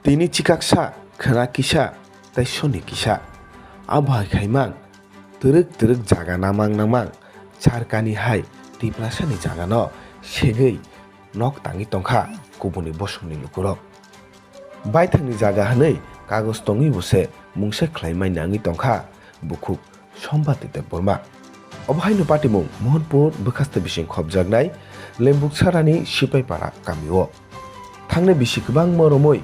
Tini cikaksa, kena kisa, tai soni kisa. Abhai khaimang, teruk jaga namang, charkani hai, tiprasani jaga no, segei, nok tangi tongkha, kubuni bosungni lukurok. Baithangni jaga hanei, kagos tongi bose, mungse khlaimai nangi tongkha, bukuk, sombati te borma. Abhai no patimung, Mohanpur bwkhaste bising khobjaknai, lembuk sarani sipaipara kamio. Thangne bisi kwbang moromoi,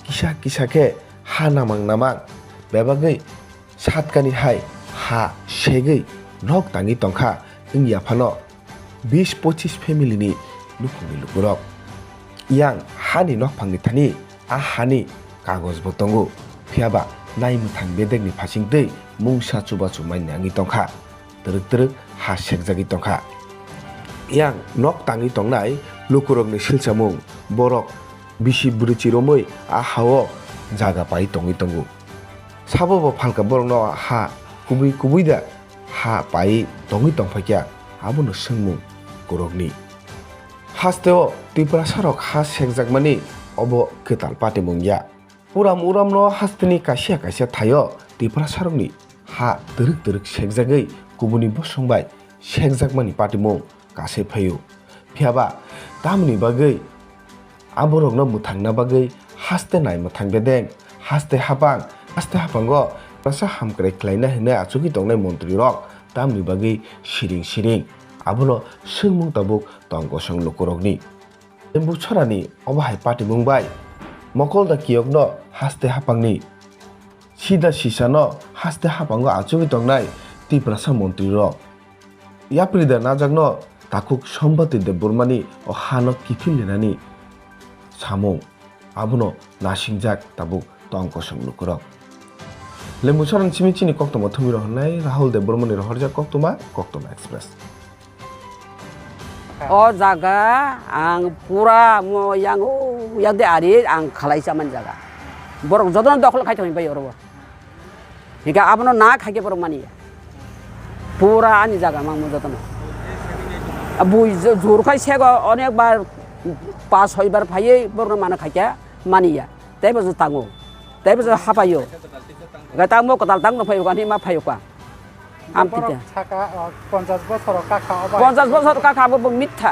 kisa ke ha namang, bebagei, satkani hai, ha segei, nok tangi tongkha, wngya phano 20-25 family ni lukungni lukurok. Yang hani nok phangni thani, hani kagos bo tongo, phiaba naimthang bedekni phasingtwi mungsa chubachu mainyangi tongkha, teruk ha sekjagi tongkha. Yang nok tangi tongnai lukurokni silchamung borok bisi bruchiromoi hao jaga pai tongi tongo. Sabo phalka borok no ha kubui da ha pai tongi tongphakya abono sengmung korokni. Hasteo Tripura sarok ha sekjakmani obo ketal patimung ya. Uram no hasteni kasia thayo Tripura sarokni ha teruk sekjagei kubuni bosongbai sekjakmani patimung kase phayo. Phiaba tamni bagei aborok no muthangna bagei haste nai muthang bedeng haste hapango rasa hamkrai klaina hene achugi tongnai montri rok tamni bagei siring abono sengmung tabuk tongkosong lukurokni. Lembu chorani obahai patimung bai mokol da kiyok no haste hapangni sida sisa no haste hapango achugi tongnai Tripura montri rok. Yaprida najakno takuk sombati de burmani o hano kifilirani samung abono nasingjak tabuk tongkosong lukurok. Lembu chorang chimichini koktoma thumiro honai Rahul de Burmani rohorjak koktoma express. O jaga ang pura mo yang de ari ang khalaisaman jaga. Borok jodon dokol khai thoi bai oro. Hika abono na khaike borok mani. Pura ani jaga mang mo jodon. Abu jor khai sego onek bar 5-6 bar phaiye borok mana khaike maniya. Tei bojo tango. Tei bojo hapayo. Ga tangmo kotal tang no phayo gani ma phayo ka. Ampite. 50 বছর কাকা 50 বছর কাকা bo mitha.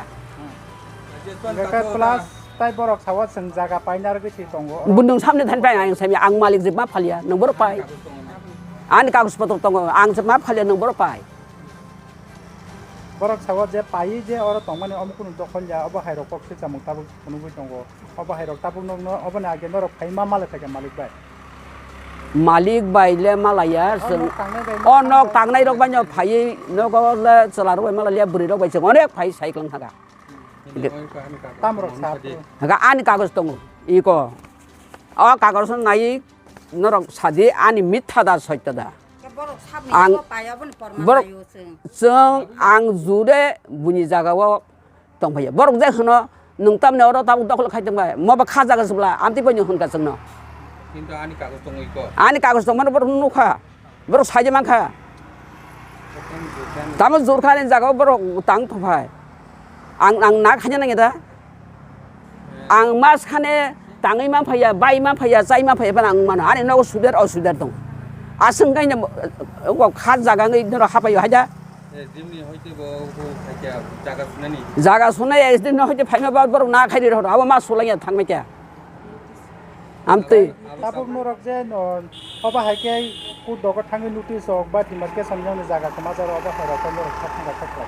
Gaka plus tai borok sawat seng jaga painar gisi tongo. Bundung samne than pai ang sami ang malik jema phalia nang borok pai. Ani kagus potong tongo ang jema phalia nang borok pai. Borok sawat je pai je oro tongmani omkunu dokol ya obo hairok pokse chamung tabuk kunubu tongo. Obo hairok tabuk no obo na age norok phai ma male thake malik bai. Malik baile malaya onok tangnai rok banyo phai nogo le chalaro malaya buri rok bai chong onek phai cycling haga Tamrok sap. haga ani kagos tongo iko o kagos nai norok sadi ani mitha da soita da ang borok jeng ang jure buni jaga o tong phai borok je hono nung tamne oro tabuk dokol khai tong bai moba kha jaga subla amti bai hun ka jengno. কিন্তু ani kagos tongo iko. Ani kagos tong mana borok nukha borok saje mangkha tamo jor khane jaga borok tang thofai ang na khanya nang eta ang mas khane tangai ma phaya bai ma phaya chai ma phaya ban ang mana ani no sudar tong asung kai na ko kha jaga ngai no hapayo haja dimni hoite bo khaja jaga sunai esdin no hoite phaima ba borok na khai ri ro aba ma sulanya thangme kya amte Tabuk norok je no obo haike ku dogo thangi notice ok ba timarke samjang jaga samajar obo hairok norok thanga thakla.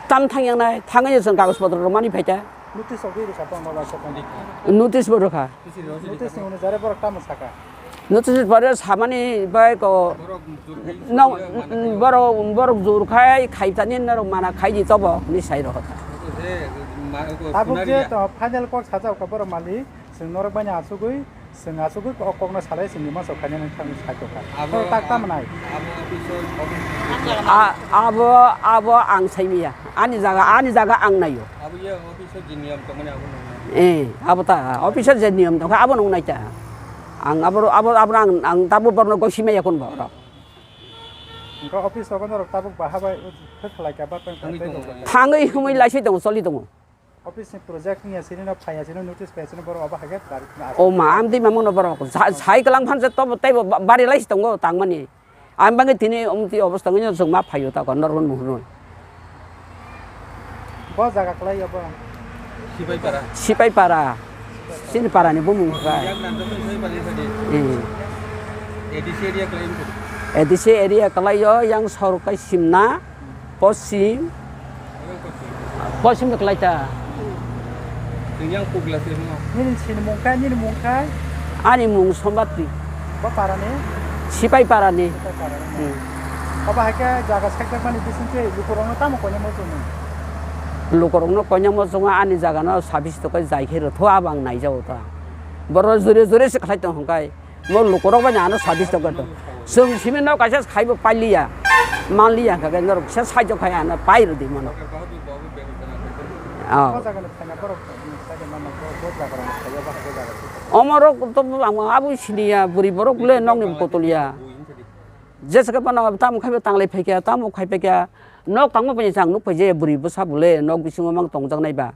tam thangyang nai thangai jeng kagos potro mani phaita Notice ok ri sapang ba sapang. notice boro kha Notice ni jare borok tam saka. notice boro samani bai ko no borok jor khai tani norok mana khai ji tobo ni sai ro kha Tabuk je to final kok sajau ka borok mali seng norok banya asugui seng asugui okokna salai seng ni masok khane nang thang sajo ka. Borok tak tam nai. abo ang saimia ani jaga ang nayo abu ye office ji niyam tongone abu abo ta officer je niyam to abo nong nai ta ang abo ang tabu borno gosime yakon ba Ko office ok norok tabuk ba habai khalai ka ba tang thangai humai laisai dong soli dong office ni project ni asini no phai asini notice pa asini boro aba hage dar o ma am di mamung no borok sai kalang phan se to tai bari lai tongo tangmani am bangi tini ti obostha ngi jong ma phayo ta kon nor mun bo jaga klai aba Sipai para. sini para ni bumung ka Yang nanti saya balik tadi. Edisi area klaim tu. edisi area kalayo yang sarukai simna posim kalaita Yang puglas semua. ni mungkai ani mung sombati bo para ni sipai para ni para ni aba hage jaga sekta mani bisinche lukurong ta mo konya mo tu lukorong no konya mo jonga ani jaga no service to kai jai khere tho abang nai jao ta boro jure se khlai tong hongkai mo lukorong ba nyano service to ka to sung simen no kaisa khaibo paliya manliya ka ga nor se sai jo khai ana pai ro di mono bo jaga ni thana boro saga mana bo jaga ro khaya ba hage jaga omoro to abu siniya buri boro kule nong ni potolia jesa ka bana tam khaibo tanglai phekya tam khai phekya nok tangmo pani sang nuk phaje buri busa bule nok bisingo mang tongjang nai ba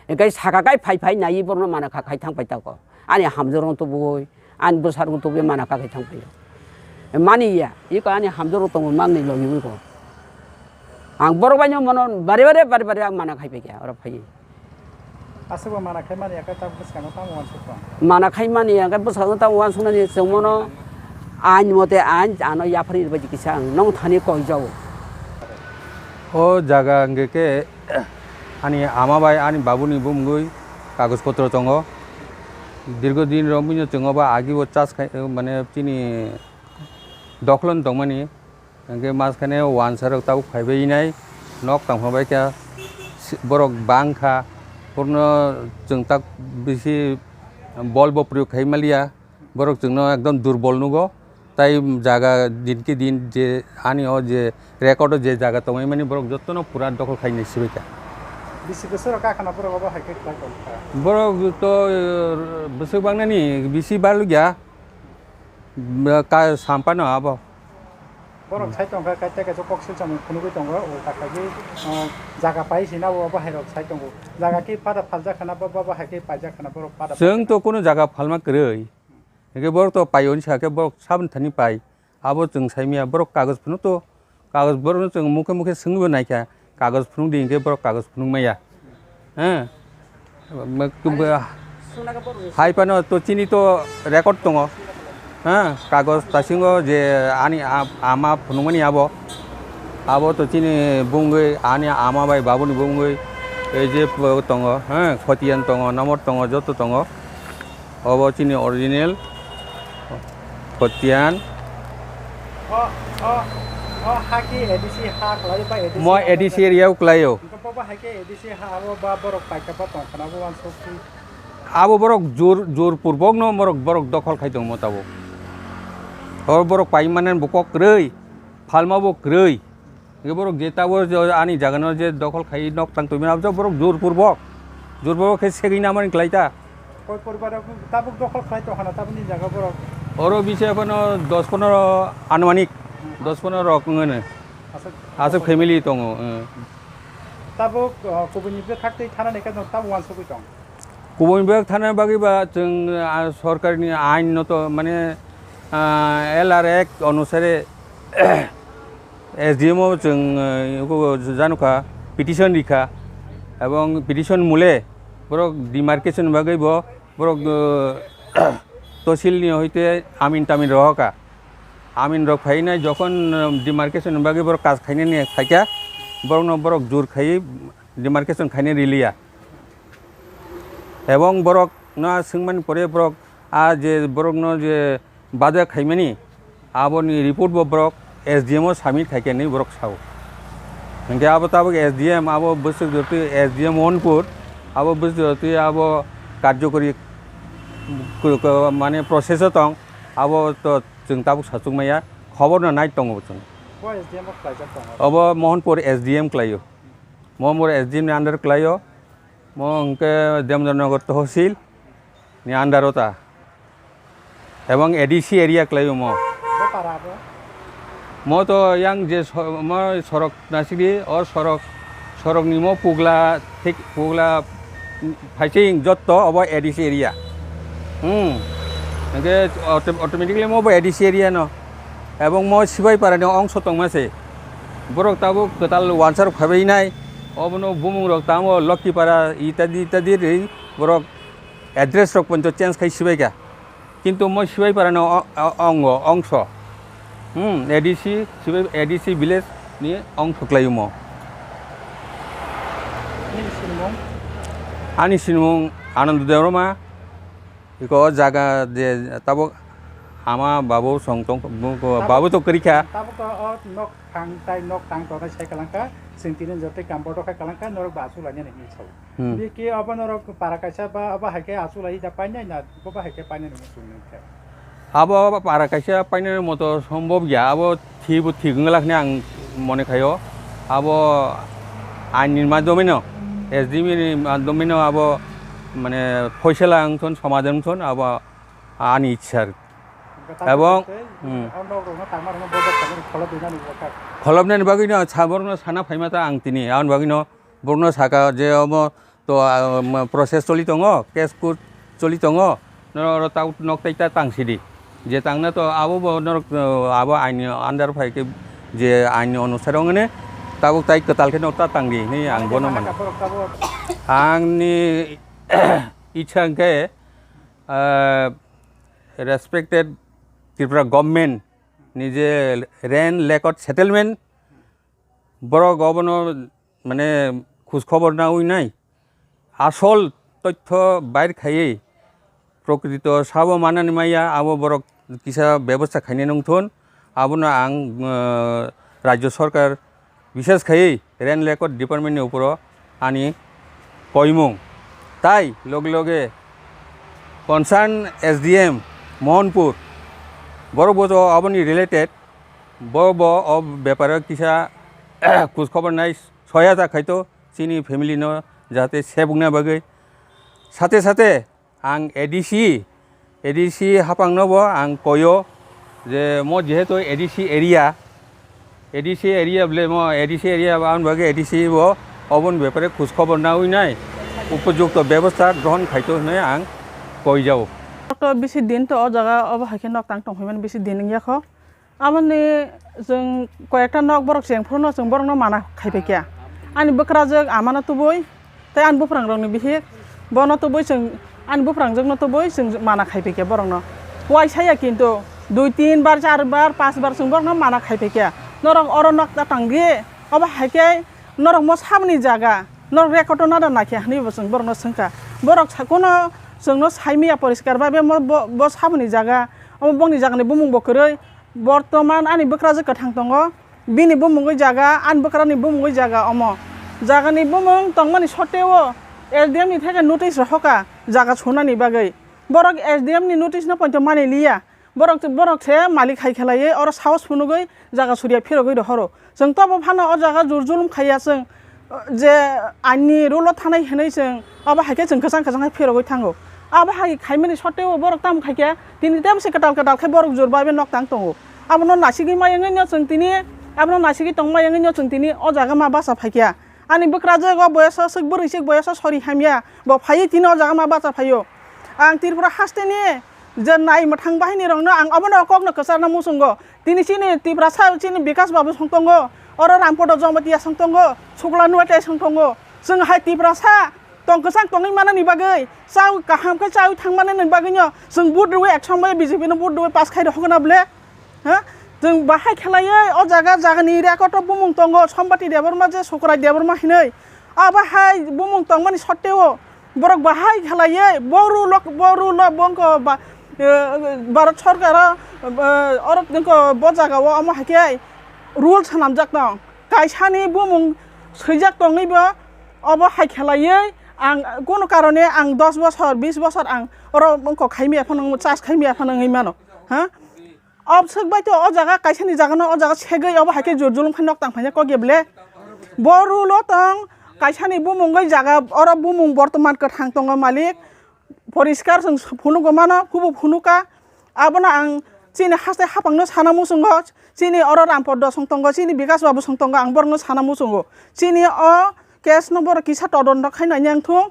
enkai saka kai phai nai borno mana kha khai thang paita ko ani hamjorong to boi an busar to be mana kha khai thang pai mani ya iko ani hamjorong to mang ni lo yu ko ang boro banyo monon bare ang mana khai pekya ora phai asuk mana khai mani aka ta buska no ta mo asuk mana khai mani ya ka busa ta wan suna ni semono an mote an ano ya phri ba jikisang nong thani ko jao ও জায়গা আঙ্গেকে আনি আমাবাই আনি বাবুনি বুমগুই কাগজপত্র চঙ দীর্ঘদিন রমিন চঙ বা আগিও চাষ মানে চিনি দখলন দংমানি আঙ্গে মাঝখানে ওয়ানসার তাও খাইবাই নাই নক তাংফাবাই কা বরক বাংখা পূর্ণ जों তাক বেশি বল প্রয়োগ খাইমালিয়া বরক जों একদম দুর্বল নুগো তাই জায়গা দিনকে দিন যে আনি যে রেকর্ড যে জায়গা তোমায় মানে বরক যত পুরা দখল খাই নিছি বেকা bisi besar ka kana boro aba hage klai ko বরক তো বসে বাংনানি বিসি বালু গিয়া কা সাম্পানো আব boro sai tong ka ta ka jokok sil cham khunu ko tong o ta ka gi jaga pai sina o aba hairok sai tong jaga ki pada falja khana ba hage paja khana boro pada जों तो কোনো জায়গা ফালমা কरै একে বরক তো পাইওনি সাকে বরক সাবন Thani পাই আবো जों সাইমিয়া বরক কাগজ ফুনো তো কাগজ বরক जों মুখে মুখে सोंबो नायखा কাগজ ফুনো দিনকে বরক কাগজ ফুনো মাইয়া হ্যাঁ হাই পানো তো চিনি তো রেকর্ড দङ হ্যাঁ কাগজ তাসিঙ্গো যে আনি আমা ফুনুমানি আবো তো চিনি বুঙ্গৈ আনি আমা বাই বাবুনি বুঙ্গৈ এই যে দङ হ্যাঁ খতিয়ান দङ নম্বর দङ যত দङ অব চিনি অরিজিনাল খতিয়ান hage edisi ha klai ba edisi মই ADC এরিয়াও ক্লাইও ko ba hage edisi ha abo ba boro pai ka ba tong khana bo wan sokti আবো বরক জোর পূর্বক ন বরক দখল খাইদং মতাবো और बरक पाई माने बकक रई फालमाबो रई ए बरक जेताबो आनी जागानो जे दखल खाई नक तां तुमिना बरक जोरपूर्वक खे सेगिना माने क्लाइता koi poribar tabuk dokol khlai to hana tabuni jaga boro और विषय अपन 10-15 आनुमानिक 10-15 रक ngene asap family dङ tabuk kubuni be thakte thana ne ka tabu wan sokui tong गुबुन बिभाग थाना बागैबा जों सरकारनि आइन नत माने LR Act अनुसारे SDM जों जानुखा पिटिशन लिखा এবং পিটিশন মূলে বরক ডিমার্কেশন বাগৈব বরক তহসিলনি হইতে আমিন তামিন রহকা আমিন রক ফাইনাই যখন ডিমার্কেশন বাগৈ বরক কাজ খাইনে নিয়ে খাইকা বরক জোর খাই ডিমার্কেশন খাইনে রিলিয়া এবং বরক না সিংমান পরে বরক যে বরক ন যে বাজা খাইমানি আবনি রিপোর্ট বরক SDM সাবমিট খাইকেনি বরক সাও इनके अब तब SDM अब बस SDM ओनपुर अब बस अब कार्यकरी माने प्रोसेस दं अब तो जों तब साचुंगमाया खबर नाय दङ जों ko SDM khlai jak tong अब मोहनपुर SDM क्लायो मोहनपुर SDM नि अंडर क्लायो मो उनके देमजनगर तहसील नि अंडर होता एवं ADC एरिया क्लायो मो bo para bo मो तो yang जे म सड़क नासिरी और सड़क निमो पुगला ठीक पुगला ফাইসিং যত অব এডিসি এরিয়া একে অটোমেটিকলি মব এডিসি এরিয়া ন এবং মই সিবাই পারানি অংশ তংমাসে বরক তাবো কতাল ওয়ানসার ফাবেই নাই অবনো বুমুং রক তামো লক্ষ্মী পাড়া ইত্যাদি ইত্যাদি বরক এড্রেস রক পঞ্চ চেঞ্জ খাই সিবাইকা কিন্তু মই সিবাই পারানি অংশ এডিসি সিবাই এডিসি ভিলেজ নিয়ে অংশ claim ani sinmung anand deoroma iko jaga de tabo ama babu songtong babu to kerika tabo ko nok thang tai nok tang to sai kalangka sintinen jote kambodo ka kalangka norok ba asu lanya ni chau bi ke aba norok parakaisa ba aba hake asu lai da paina na ko ba hake paina ni sunni ka abo parakaisa paina moto সম্ভব ya abo thibu thignglakhne ang mone khayo abo আইনের মাধ্যমে ন এসডিমির মাধ্যমে ন আবো মানে ফয়সলা আংথন সমাধান থন আবো আনি ইচ্ছার এবং খলবনানি বাকি ন সাবরন সানা ফাইমাতা আং তিনি আন বাকি ন বর্ণ সাকা যে অম তো প্রসেস চলি দङ কেস কুট চলি দङ নর তাউ নকতাইতা তাংসিদি যে তাংনা তো আবো নর আবো আইনি আন্ডার ফাইকে যে আইনি অনুসারনে tabuk tai ketal ke nota tanggi ni ang bono mana ang ni ichang ke respected Tripura government ni je rain record settlement boro governor মানে খোঁজ খবর না উই নাই আসল তথ্য বাইর খাইয়ে প্রকৃত সাব মানানি মাইয়া আবো বড় কিসা ব্যবস্থা খাইনে নংথন আবনা আং রাজ্য সরকার বিশেষ খাই রেন রেকর্ড ডিপার্টমেন্টের উপর আনি কইমুং তাই লগে লগে কনসার্ন এসডিএম মোহনপুর বড় বড় আবনি রিলেটেড বড় বড় ব্যাপারে কিসা খোঁজ খবর নাই সহায়তা খাইতো চিনি ফ্যামিলি ন যাতে সেবুংনা বাগে সাথে সাথে আং এডিসি হাপাং নব আং কয় যে মো যেহেতু এডিসি এরিয়া বলে মো এডিসি এরিয়া আন ভাগে এডিসি ব অবন ব্যাপারে খোঁজ খবর না হই নাই উপযুক্ত ব্যবস্থা গ্রহণ খাইতো হই আং কই যাও তো বেশি দিন তো জায়গা অব হাকে নক তাং টং হইমান বেশি দিন ইয়াখ আমনে जों কয়েকটা নক বরক চেংফুরন जों বরক ন মানা খাইবে কিয়া আনি বকরা जों আমানা তো বই তাই আন বুফরাং রংনি বিহে বন তো বই जों আন বুফরাং जों ন তো বই जों মানা খাইবে কিয়া বরক ন ওয়াই ছায়া কিন্তু 2-3 বার 4 বার 5 বার जों বরক ন মানা খাইবে কিয়া নরক অরনক তাংগি অবা হাইকে নরক মো সামনি জায়গা নরক রেকর্ড না নাকি হানি বসং বরন সংকা বরক কোনো जोंनो साइमिया परिष्कार भाबे ब सामनि जागा अम बंनि जागानि बुमुं बकरै बर्तमान आनि बकरा जक थां दङ बिनि बुमुंगै जागा आन बकरानि बुमुंगै जागा अम जागानि बुमुं तंमानि सटेव एसडीएम नि थाखाय नोटिस रहका जागा छोनानि बागै बरक एसडीएम नि नोटिस न पन्त मानि लिया बरक से मालिक खाइ खेलायै और साहस फुनुगै जागा सुरिया फिरगै दहरो जों तब फाना अ जागा जुरजुलुम खाया जों जे आइनि रुल थानाय हेनै जों अबा हाके जों खजां खजां फिरगै थांगौ अब हाय खाइमानि सटेव बरक ताम खाइके तिनि ताम से कटाल खाइ बरक जुरबा बे नक तां दङ आबनो नासिगि मायङै न जों तिनि आबनो नासिगि तंग मायङै न जों तिनि अ जागा मा बासा फाइकिया आनि बकरा जग बयस सक बोरैसे बयस सरि हामिया ब फाइ तिनि अ जागा मा बासा फाइयो आं तिरपुरा हास्टेनि जे नाय मथां बाहिनि रंनो आं अबनो ककनो कसारना मुसंगो तिनि सिनि तिब्रा सा सिनि विकास बाबु संतंगो और रामपद जमतिया संतंगो सुगला नुवाटे संतंगो जों हाय तिब्रा सा तंगसां तंगै मानानि बागै चाउ काहामखै चाउ थांमानानि बागैनो जों बुदरुवे एक्समबाय बिजेपिनो बुदरुवे पास खाइ दखना बले ह जों बाहाय खेलायै अ जागानि रेकर्ड बुमुं तंगो सम्बाति देबरमा जे सकरा देबरमा हिनै आ बाहाय बुमुं तंगमानि सटेव बरक बाहाय खेलायै बरु बंक भारत सरकार और जोंको ब जागाव अम हाके रुल सानामजाक दं कायसानि बुमुं सैजाक दङैबो अब हाय खेलायै आं कोनो कारणे आं 10 বছর 20 বছর आं और बंक खाइमिया फन चास खाइमिया फन मानो ह अब सकबाय तो अ जागा कायसानि जागानो अ जागा सेगै अब हाके जुरजुलुम फनक तां फैया क गेबले बरुल तंग कायसानि बुमुंगै जागा और बुमुं बर्तमान क थां दङ मालिक परिष्कार जों फुनुगो मानो हुबु फुनुका आबना आं चिनि हास्ते हापांनो साना मुसुंगो चिनि और रामपद संतंगो चिनि विकास बाबु संतंगो आं बरनो साना मुसुंगो चिनि अ केस नम्बर किसा तदन्त खायनाय आंथुं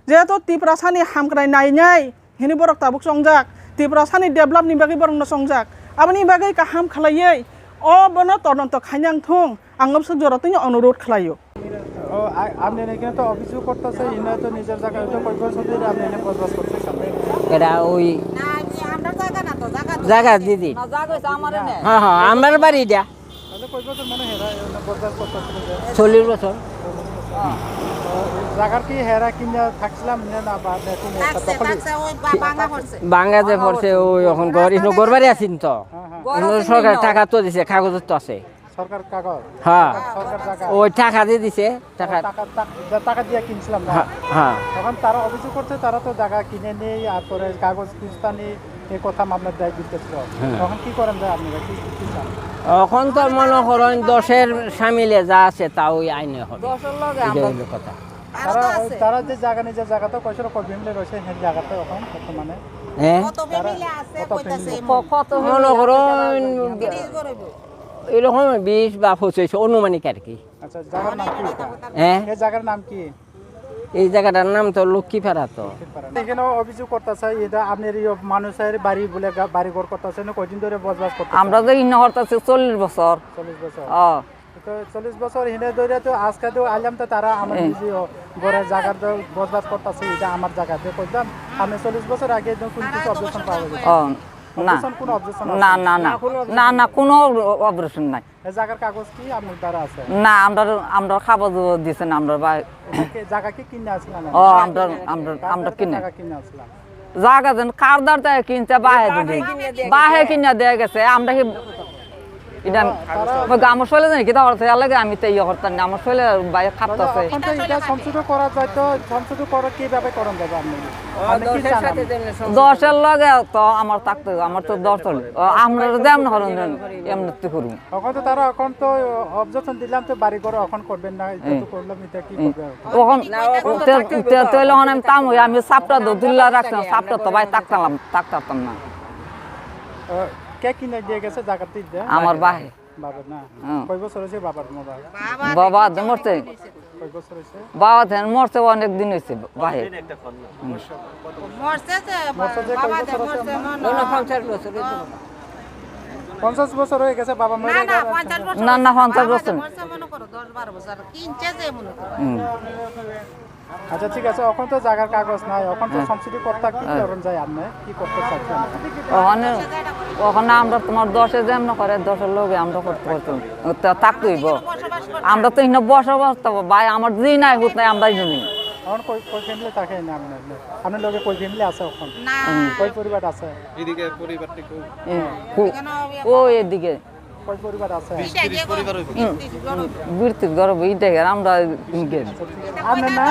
যেহেতু ত্রিপুরা সানি হামক্রাই নাইনাই হিনি বরক তাবুক সংজাক ত্রিপুরা সানি डेभलपनि बागै बरंनो संजाक आबनि बागै काहाम खालायै अ बनो तदন্ত खाइनां थुं आंगम जरतनि अनुरोध खालायो ও আপনি এখানে তো অভিযোগ করতেছে ইনা তো নিজের জায়গায় তো কয় বছর ধরে আপনি এনে বসবাস করতেছেন এটা ওই জায়গা দিদি হ্যাঁ হ্যাঁ আমার বাড়ি দিয়া তাহলে কয় বছর মানে হেরা এনে বসবাস করতেছেন 40 বছর জায়গার কি হেরা কিনা থাকছিলাম না বা নতুন একটা দখল বাংলাতে পড়ছে ওই এখন ঘর ইনো ঘর বাড়ি আছেন তো সরকার টাকা তো দিছে কাগজ তো আছে সরকার কাগজ হ্যাঁ সরকার জায়গা ওই টাকা দিয়ে দিছে টাকা টাকা দিয়ে কিনছিলাম না হ্যাঁ তখন তারা অভিযোগ করছে তারা তো জায়গা কিনে নেই আর পরে কাগজ কিস্তানি এই কথা মামলার দায় দিতেছিল তখন কি করেন যায় আপনারা কি চান এখন তো মনে করেন 10-এর সামিলে যা আছে তা ওই আইনে হবে 10-এর লগে আমরা কথা তারা যে জায়গা নিজের জায়গাতে কয়শোর কয় ফ্যামিলি রয়েছে সেই জায়গাতে এখন বর্তমানে হ্যাঁ কত মনে করেন এরকম 20 বা 25 অনুমানিক আর কি আচ্ছা জায়গার নাম কি হ্যাঁ এই জায়গার নাম কি এই জায়গাটার নাম তো লক্ষ্মীপাড়া তো এখানে অভিযোগ করতেছে এটা আপনার মানুষের বাড়ি বলে বাড়ি ঘর করতেছে না কয়দিন ধরে বসবাস করতেছে আমরা তো ইন্ন হরতাছে 40 বছর 40 বছর ও তো 40 বছর হিনে ধরে তো আজকে তো আইলাম তো তারা আমার নিজে ঘরের জায়গার বসবাস করতেছে এটা আমার জায়গাতে কইতাম আমি 40 বছর আগে কোন কিছু অবজেকশন পাওয়া গেছে ও না কোন অবজেকশন না না না না না কোনো অপারেশন নাই এই জায়গার কাগজ কি আপনার দ্বারা আছে না আমরা খাবার দিছেন আমরা জায়গা কি কিনে আসলাম ও আমরা কিনে জায়গা কিনে আসলাম জায়গা দেন কারদার তাই কিনতে বাহে কিনে দেয়া গেছে আমরা কি এটা আমার শৈলে জানি কিতা করতে লাগে আমি তো ইয়ে করতাম না আমার শৈলে বাইরে খাপতাছে এখন তো এটা সংশোধন করা যায় তো সংশোধন করা কিভাবে করেন যাবে আপনি কি চান 10-এর লগে তো আমার থাকতে আমার তো 10 হল আমরা যেমন হরন এমনি করুন এখন তো তারা এখন তো অবজেকশন দিলাম তো বাড়ি ঘর এখন করবেন না এটা তো করলাম এটা কি করবে তখন তেল আমি তাম আমি সাপটা দুল্লা রাখতাম সাপটা তো ভাই থাকতাম না কে কিনে দিয়ে গেছে জায়গাতে আমার বাহে বাবা না কয় বছর হয়েছে বাবার মোবাইল বাবা মরতে কয় বছর হয়েছে বাবা মরতে অনেক দিন হয়েছে বাহে মরছে যে কয় বছর হয়েছে 50 বছর হয়ে গেছে বাবা মরে না না 50 বছর আচ্ছা ঠিক আছে এখন তো জায়গার কাগজ নাই এখন তো সংশোধন করতে কি করেন যায় আপনি কি করতে চাচ্ছেন ওখানে আমরা তোমার 10-এ যেমন করে 10-এর লোকে আমরা করতে পারতাম থাকতেইব আমরা তো ইন্ন বসবাস ভাই আমার জি নাই হুত নাই আমরা জানি এখন কই ফ্যামিলি থাকে না আপনার লগে কই ফ্যামিলি আছে এখন কই পরিবার আছে এদিকে পরিবারটি ও এদিকে কই পরিবার আছে 20-30 পরিবার হইবে বীরতির গর্ব এইটা আমরা আপনার না